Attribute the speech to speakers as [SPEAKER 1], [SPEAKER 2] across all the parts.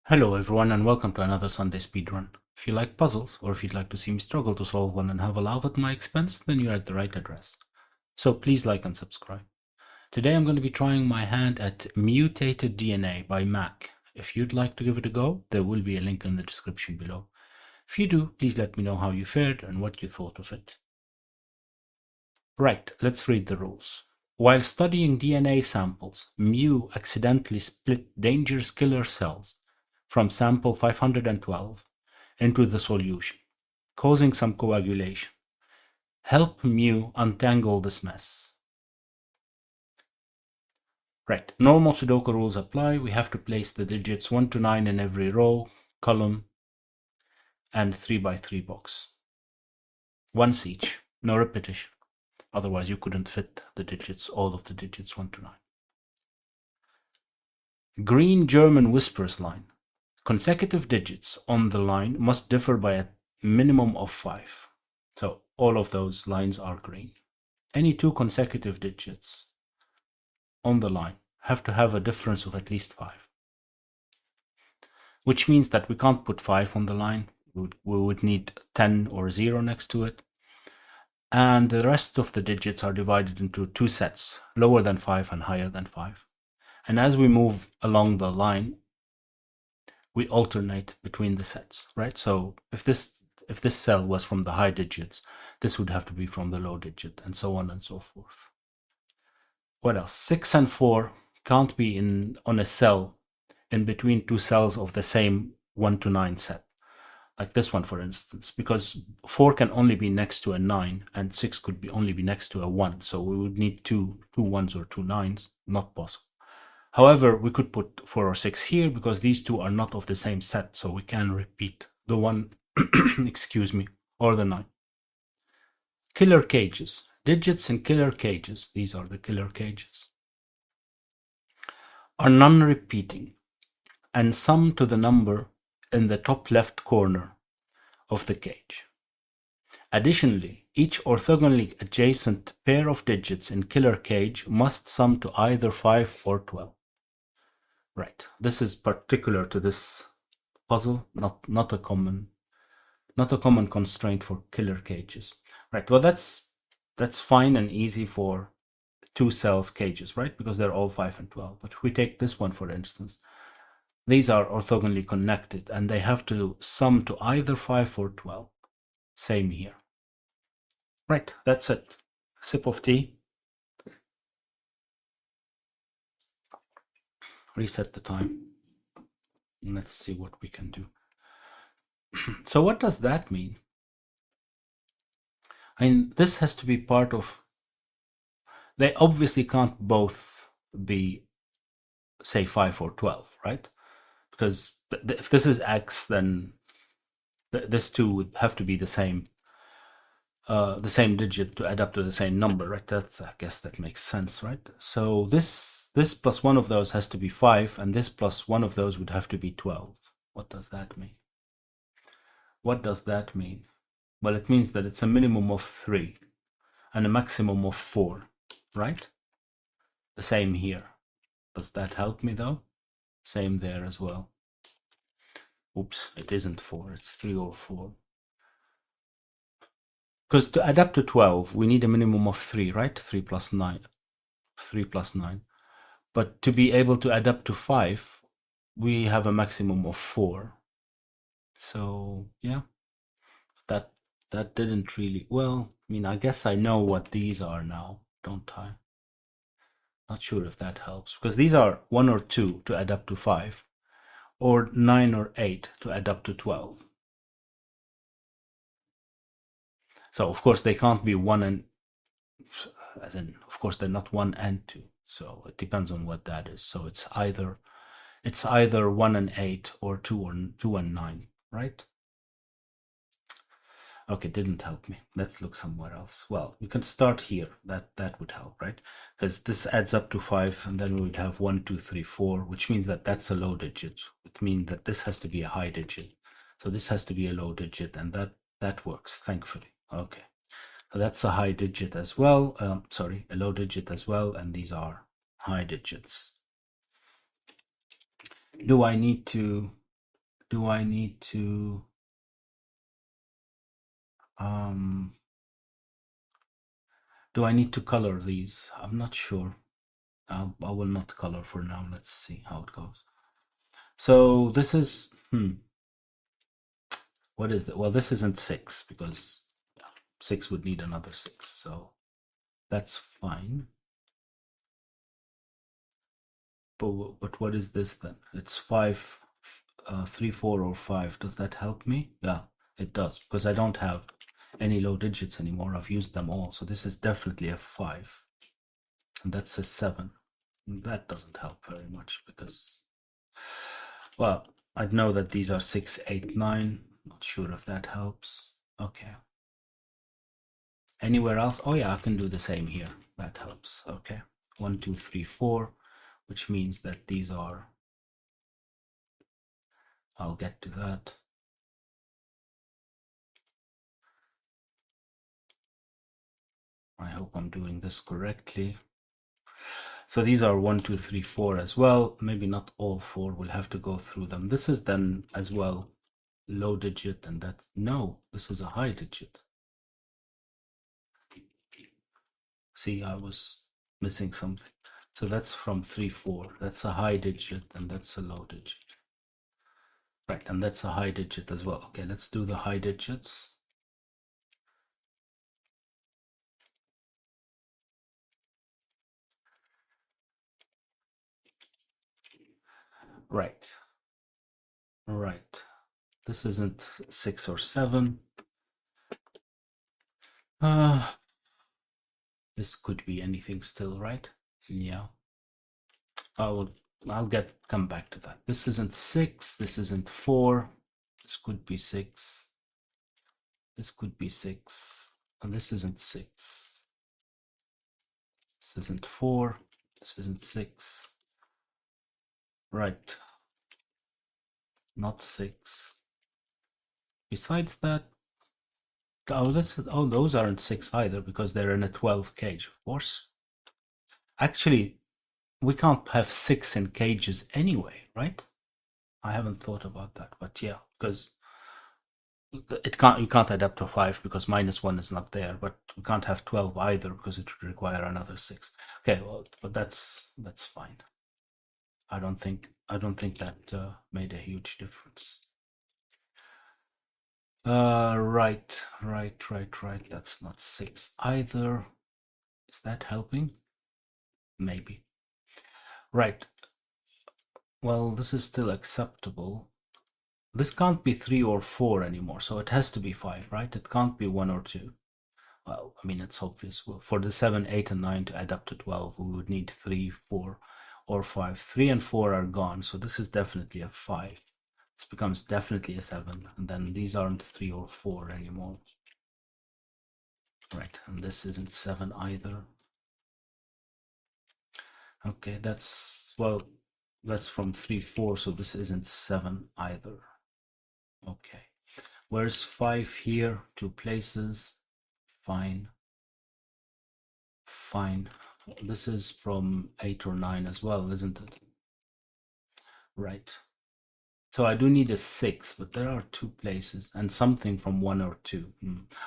[SPEAKER 1] Hello everyone and welcome to another Sunday speedrun. If you like puzzles, or if you'd like to see me struggle to solve one and have a laugh at my expense, then you're at the right address. So please like and subscribe. Today I'm going to be trying my hand at Mewtated DNA by Mac. If you'd like to give it a go, there will be a link in the description below. If you do, please let me know how you fared and what you thought of it. Right, let's read the rules. While studying DNA samples, Mew accidentally split dangerous killer cells from sample 512 into the solution, causing some coagulation. Help Mew untangle this mess. Right, normal Sudoku rules apply. We have to place the digits 1 to 9 in every row, column, and 3 by 3 box. Once each, no repetition. Otherwise you couldn't fit the digits, all of the digits 1 to 9. Green German whispers line. Consecutive digits on the line must differ by a minimum of 5. So all of those lines are green. Any two consecutive digits on the line have to have a difference of at least 5. Which means that we can't put 5 on the line. We would need 10 or 0 next to it. And the rest of the digits are divided into two sets, lower than 5 and higher than 5. And as we move along the line, we alternate between the sets, right? So if this cell was from the high digits, this would have to be from the low digit, and so on and so forth. What else? 6 and 4 can't be on a cell in between two cells of the same 1 to 9 set. Like this one, for instance, because 4 can only be next to a 9 and 6 could only be next to a 1. So we would need two 1s or two 9s, not possible. However, we could put 4 or 6 here because these two are not of the same set, so we can repeat the 1, excuse me, or the 9. Killer cages. Digits in killer cages, these are the killer cages, are non-repeating and sum to the number in the top left corner of the cage. Additionally, each orthogonally adjacent pair of digits in killer cage must sum to either 5 or 12. Right, this is particular to this puzzle, not a common constraint for killer cages. Right, well that's fine and easy for two cells cages, right? Because they're all 5 and 12. But if we take this one, for instance, these are orthogonally connected and they have to sum to either 5 or 12. Same here. Right, that's it. Sip of tea. Reset the time. And let's see what we can do. So what does that mean? I mean, this has to be part of... They obviously can't both be, say, 5 or 12, right? Because if this is x, then this two would have to be the same digit to add up to the same number, right? I guess that makes sense, right? So this plus one of those has to be 5, and this plus one of those would have to be 12. What does that mean? What does that mean? Well, it means that it's a minimum of 3 and a maximum of 4, right? The same here. Does that help me though? Same there as well. Oops, it isn't 4, it's 3 or 4. Because to add up to 12, we need a minimum of 3, right? 3 plus 9. 3 plus 9. But to be able to add up to 5, we have a maximum of 4. So, yeah. That didn't really... Well, I mean, I guess I know what these are now, don't I? Not sure if that helps. Because these are 1 or 2 to add up to 5. Or 9 or 8 to add up to 12. So, of course, they can't be 1 and... As in, of course, they're not 1 and 2. So it depends on what that is. So it's either 1 and 8 or 2 and 9, right? Okay, didn't help me. Let's look somewhere else. Well, you can start here. That would help, right? Because this adds up to 5, and then we would have 1, 2, 3, 4, which means that that's a low digit. It means that this has to be a high digit. So this has to be a low digit, and that works, thankfully. Okay, so that's a high digit as well. Sorry, a low digit as well, and these are high digits. Do I need to Do I need to um do I need to color these? I'm not sure. I will not color for now. Let's see how it goes. So this is what is that? Well, this isn't 6 because 6 would need another 6, so that's fine. But what is this then? It's 5, 3, 4, or 5. Does that help me? Yeah, it does, because I don't have any low digits anymore. I've used them all, so this is definitely a 5. And that's a 7. That doesn't help very much because, well, I know that these are 6, 8, 9. Not sure if that helps. Okay. Anywhere else? Oh yeah, I can do the same here. That helps. Okay. 1, 2, 3, 4, which means that these are, I'll get to that. I hope I'm doing this correctly. So these are 1, 2, 3, 4 as well. Maybe not all 4. We'll have to go through them. This is then as well low digit, and that's no, this is a high digit. See, I was missing something. So that's from 3, 4. That's a high digit, and that's a low digit. Right, and that's a high digit as well. Okay, let's do the high digits. Right. Right. This isn't 6 or 7. This could be anything still, right? Yeah. I'll come back to that. This isn't 6, this isn't 4. This could be 6. This could be 6. And this isn't 6. This isn't 4. This isn't 6. Right. Not 6. Besides that, those aren't 6 either because they're in a 12 cage, of course. Actually, we can't have 6 in cages anyway, right? I haven't thought about that, but yeah, because you can't add up to 5 because -1 is not there, but we can't have 12 either because it would require another 6. Okay, well, but that's fine. I don't think that made a huge difference. Right. That's not 6 either. Is that helping? Maybe. Right. Well, this is still acceptable. This can't be 3 or 4 anymore, so it has to be 5, right? It can't be 1 or 2. Well, I mean, it's obvious. Well, for the 7, 8, and 9 to add up to 12, we would need 3, 4, or 5. 3 and 4 are gone, so this is definitely a 5. This becomes definitely a 7, and then these aren't 3 or 4 anymore. Right, and this isn't 7 either. Okay, that's from 3, 4, so this isn't 7 either. Okay, where's 5 here? 2 places. Fine. Fine. This is from 8 or 9 as well, isn't it? Right. So I do need a 6, but there are 2 places and something from 1 or 2.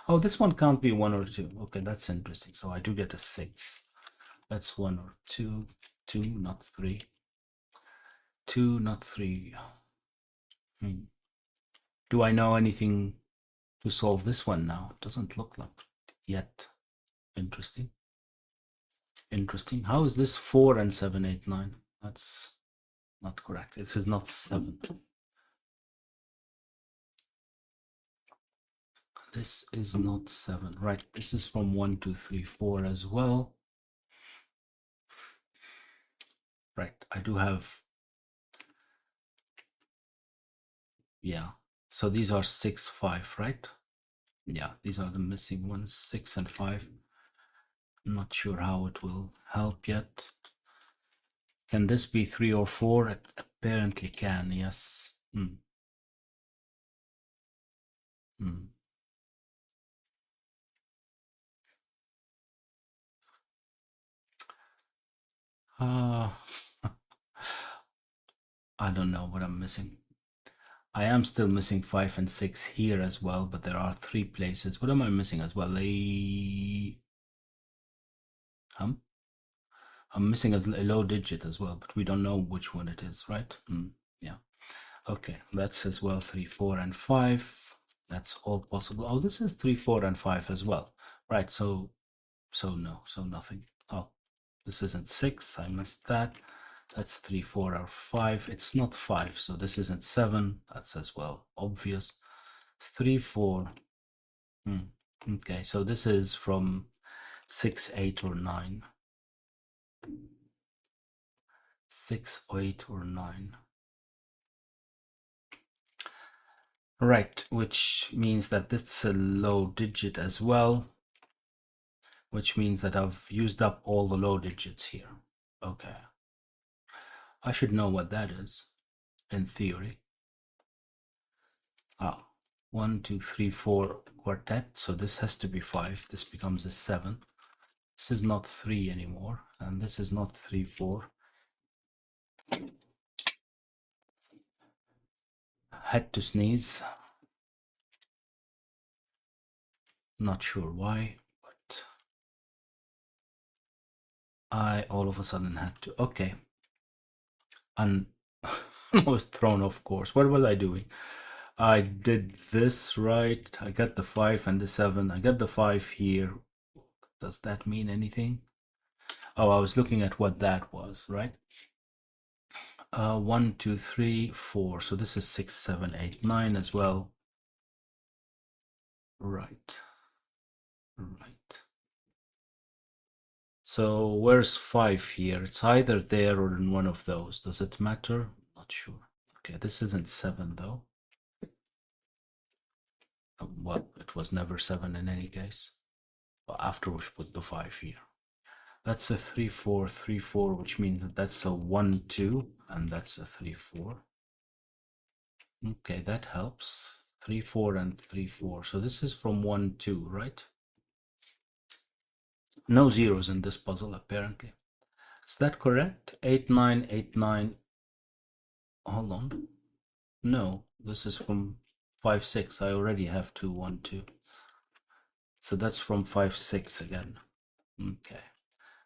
[SPEAKER 1] Oh, this one can't be 1 or 2. Okay, that's interesting. So I do get a 6. That's 1 or 2. 2, not 3. 2, not 3. Do I know anything to solve this one now? Doesn't look like it yet. Interesting. Interesting. How is this 4 and 7, 8, 9? That's not correct. This is not 7. This is not 7. Right. This is from 1, 2, 3, 4 as well. Right. I do have. Yeah. So these are 6, 5, right? Yeah. These are the missing ones, 6 and 5. I'm not sure how it will help yet. Can this be 3 or 4? It apparently can, yes. Uh, I don't know what I'm missing. I am still missing 5 and 6 here as well, but there are 3 places. What am I missing as well? I'm missing a low digit as well, but we don't know which one it is, right? Yeah. Okay, that's as well 3, 4, and 5. That's all possible. Oh, this is 3, 4, and 5 as well. Right, so no, so nothing. Oh, this isn't 6. I missed that. That's 3, 4, or 5. It's not 5, so this isn't 7. That's as well obvious. 3, 4. Okay, so this is from 6, 8, or 9. 6, 8, or 9. Right, which means that this is a low digit as well, which means that I've used up all the low digits here. Okay. I should know what that is, in theory. Ah, 1, 2, 3, 4 quartet, so this has to be 5. This becomes a 7. This is not 3 anymore, and this is not 3, 4. Had to sneeze. Not sure why, but I all of a sudden had to. Okay. And I was thrown off course. What was I doing? I did this right. I got the 5 and the 7. I got the 5 here. Does that mean anything? Oh, I was looking at what that was, right? 1, 2, 3, 4. So this is 6, 7, 8, 9 as well. Right. Right. So where's 5 here? It's either there or in one of those. Does it matter? Not sure. Okay, this isn't 7 though. Well, it was never 7 in any case. Well, after we've put the 5 here. That's a 3, 4, 3, 4, which means that that's a 1, 2, and that's a 3, 4. Okay, that helps. 3, 4, and 3, 4. So this is from 1, 2, right? No zeros in this puzzle, apparently. Is that correct? 8, 9, 8, 9. Hold on. No, this is from 5, 6. I already have 2, 1, 2. So that's from 5, 6 again. Okay.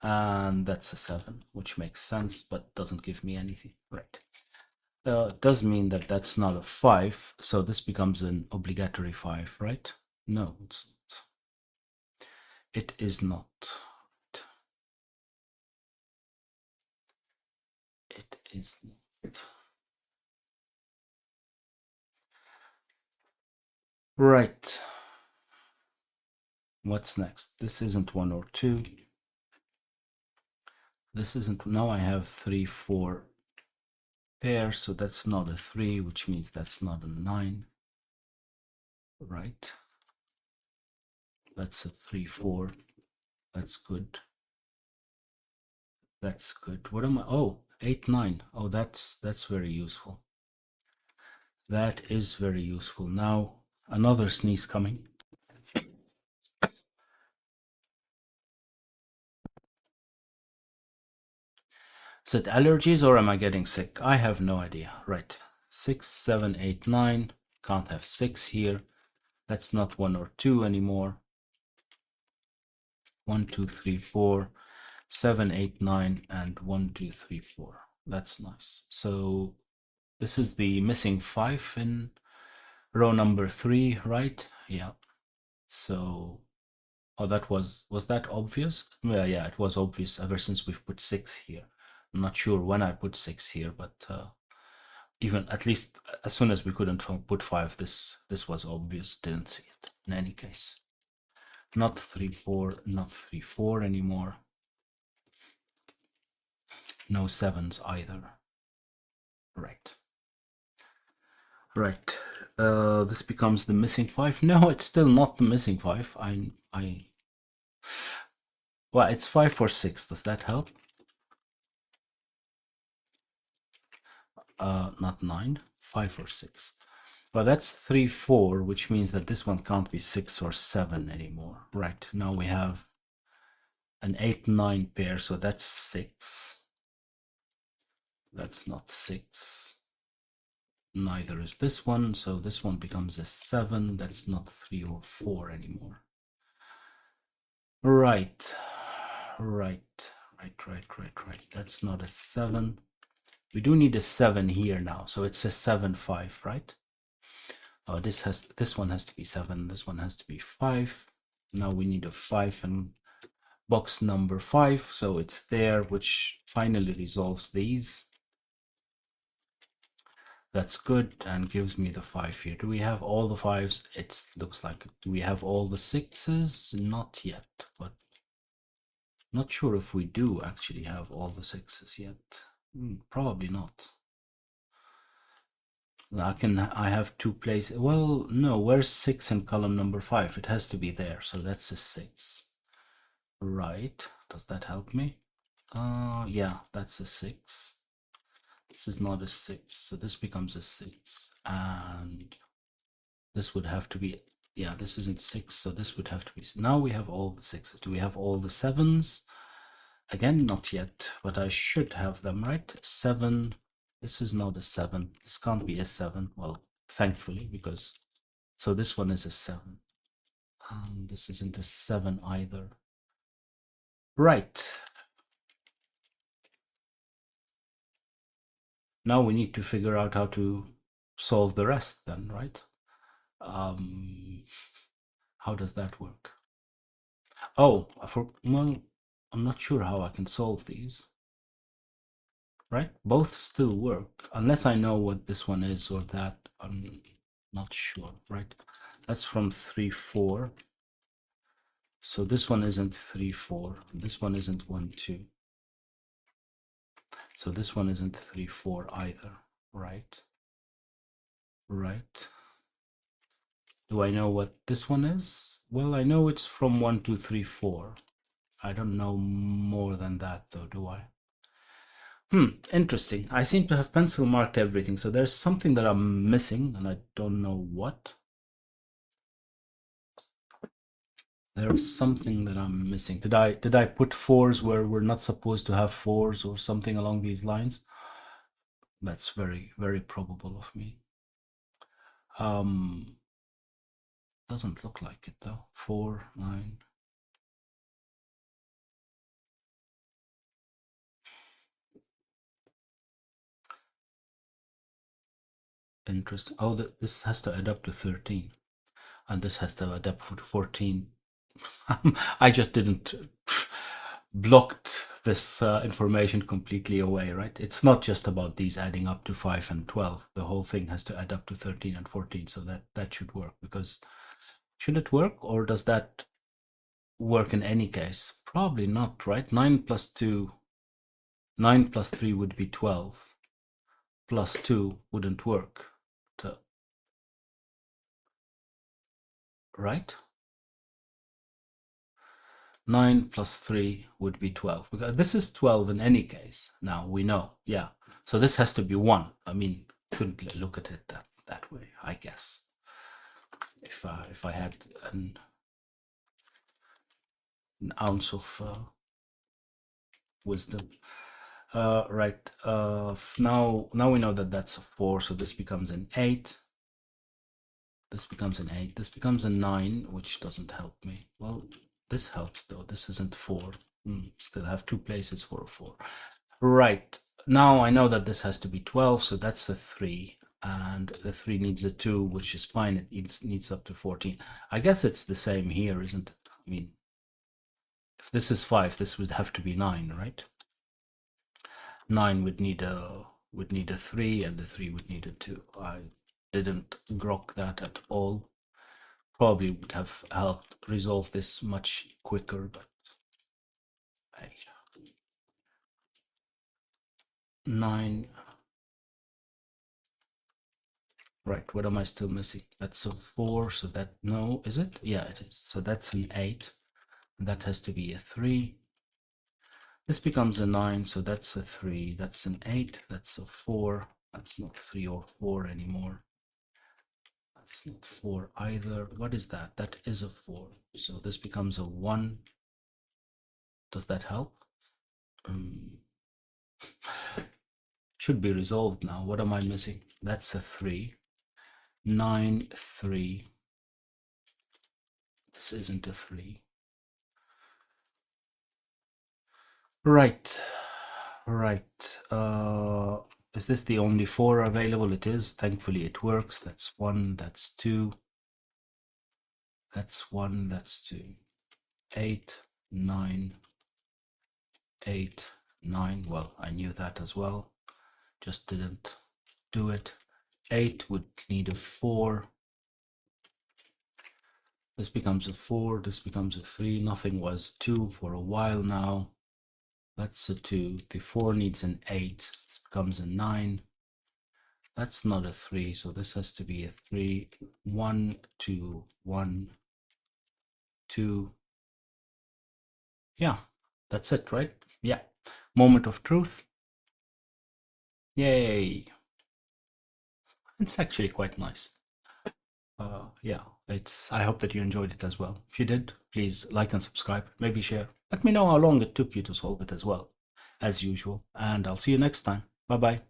[SPEAKER 1] And that's a 7, which makes sense, but doesn't give me anything. Right. It does mean that that's not a 5, so this becomes an obligatory 5, right? No, it's not. It is not. It is not. Right. What's next? This isn't 1 or 2. This isn't. Now I have 3, 4 pairs, so that's not a 3, which means that's not a 9. Right. That's a 3, 4. That's good. That's good. What am I? Oh, 8, 9. Oh, that's very useful. That is very useful. Now, another sneeze coming. Is it allergies or am I getting sick? I have no idea. Right. 6, 7, 8, 9. Can't have 6 here. That's not 1 or 2 anymore. 1, 2, 3, 4, 7, 8, 9, and 1, 2, 3, 4. That's nice. So this is the missing 5 in row number 3, right? Yeah. So, oh, that was that obvious? Well, yeah, it was obvious ever since we've put 6 here. I'm not sure when I put 6 here, but even at least as soon as we couldn't put 5, this was obvious. Didn't see it in any case. Not 3, 4, not 3, 4 anymore. No 7s either. Right. Right. This becomes the missing 5. No, it's still not the missing 5. Well, it's 5 or 6. Does that help? Not 9. 5 or 6. Well, that's 3, 4, which means that this one can't be 6 or 7 anymore. Right. Now we have an 8, 9 pair, so that's 6. That's not 6. Neither is this one, so this one becomes a 7. That's not 3 or 4 anymore. Right. That's not a 7. We do need a 7 here now, so it's a 7, 5, right? Oh, this one has to be 7, this one has to be 5. Now we need a 5 and box number 5, so it's there, which finally resolves these. That's good and gives me the 5 here. Do we have all the 5s? It looks like it. Do we have all the 6s? Not yet, but not sure if we do actually have all the 6s yet. Probably not. I have 2 places. Well, no, where's 6 in column number 5? It has to be there, so that's a 6. Right, does that help me? Yeah, that's a 6. This is not a 6, so this becomes a 6, and this would have to be, yeah, this isn't 6, so this would have to be, now we have all the 6s. Do we have all the 7s? Again, not yet, but I should have them, right? 7, this is not a 7, this can't be a 7, well, thankfully, because, so this one is a 7. This isn't a 7 either. Right. Now we need to figure out how to solve the rest then, right? How does that work? Oh, well, I'm not sure how I can solve these. Right? Both still work, unless I know what this one is or that. I'm not sure, right? That's from 3, 4. So this one isn't 3, 4. This one isn't 1, 2. So this one isn't 3, 4 either, right? Right. Do I know what this one is? Well, I know it's from 1, 2, 3, 4. I don't know more than that though, do I? Interesting. I seem to have pencil marked everything, so there's something that I'm missing, and I don't know what. There's something that I'm missing. Did I put 4s where we're not supposed to have 4s or something along these lines? That's very, very probable of me. Doesn't look like it though. 4, 9. Interesting. Oh, this has to add up to 13, and this has to add up to 14. I just didn't blocked this information completely away, right? It's not just about these adding up to 5 and 12. The whole thing has to add up to 13 and 14, so that should work. Because should it work, or does that work in any case? Probably not, right? 9 plus 2, 9 plus 3 would be 12. Plus 2 wouldn't work, right? 9 plus 3 would be 12. Because this is 12 in any case. Now we know, yeah. So this has to be 1. I mean, couldn't look at it that way, I guess. If I had an ounce of wisdom. Right. Now we know that that's a 4, so this becomes an 8. This becomes an 8. This becomes a 9, which doesn't help me. Well, this helps though. This isn't 4. Still have 2 places for a 4. Right. Now I know that this has to be 12, so that's a 3. And the 3 needs a 2, which is fine. It needs up to 14. I guess it's the same here, isn't it? I mean, if this is 5, this would have to be 9, right? 9 would need a 3, and the 3 would need a 2. I didn't grok that at all. Probably would have helped resolve this much quicker, but hey. 9. Right, what am I still missing? That's a 4, so that, no, is it? Yeah, it is. So that's an 8. That has to be a 3. This becomes a 9, so that's a 3. That's an 8. That's a 4. That's not 3 or 4 anymore. That's not 4 either. What is that? That is a 4. So this becomes a 1. Does that help? Should be resolved now. What am I missing? That's a 3. 9, 3. This isn't a 3. Right. Is this the only 4 available? It is. Thankfully it works. That's 1, that's 2. That's 1, that's 2. 8, 9, 8, 9. Well, I knew that as well. Just didn't do it. 8 would need a 4. This becomes a 4. This becomes a 3. Nothing was 2 for a while now. That's a 2. The 4 needs an 8. This becomes a 9. That's not a 3, so this has to be a 3. 1, 2, 1, 2. Yeah, that's it, right? Yeah. Moment of truth. Yay. It's actually quite nice. Yeah, I hope that you enjoyed it as well. If you did, please like and subscribe, maybe share. Let me know how long it took you to solve it as well, as usual. And I'll see you next time. Bye-bye.